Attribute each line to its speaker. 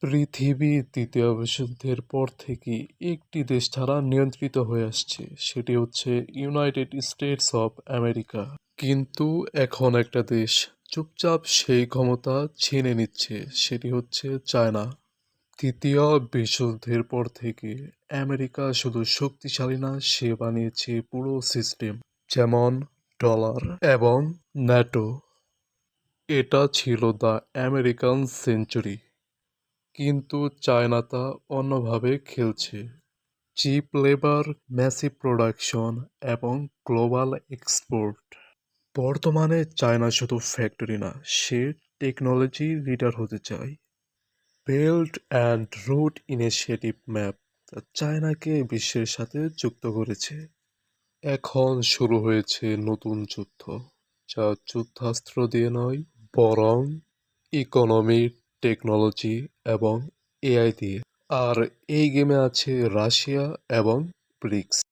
Speaker 1: পৃথিবী দ্বিতীয় বিশ্বযুদ্ধের পর থেকে একটি দেশ ছাড়া নিয়ন্ত্রিত হয়ে আসছে, সেটি হচ্ছে ইউনাইটেড স্টেটস অফ আমেরিকা। কিন্তু এখন একটা দেশ চুপচাপ সেই ক্ষমতা ছিনে নিচ্ছে, সেটি হচ্ছে চায়না। তৃতীয় বিশ্বযুদ্ধের পর থেকে আমেরিকা শুধু শক্তিশালী না, সে বানিয়েছে পুরো সিস্টেম, যেমন ডলার এবং ন্যাটো। এটা ছিল দ্য আমেরিকান সেঞ্চুরি। কিন্তু চায়না তা অন্যভাবে খেলছে। চিপ লেবার, ম্যাসিভ প্রোডাকশন এবং গ্লোবাল এক্সপোর্ট। বর্তমানে চায়না শুধু ফ্যাক্টরি না, সে টেকনোলজি লিডার হতে চায়। Belt and road initiative map চায়নাকে বিশ্বের সাথে যুক্ত করেছে। এখন শুরু হয়েছে নতুন যুদ্ধ, যা যুদ্ধাস্ত্র দিয়ে নয়, বরং ইকোনমি, টেকনোলজি এবং এআই দিয়ে। আর এই গেমে আছে রাশিয়া এবং ব্রিক্স।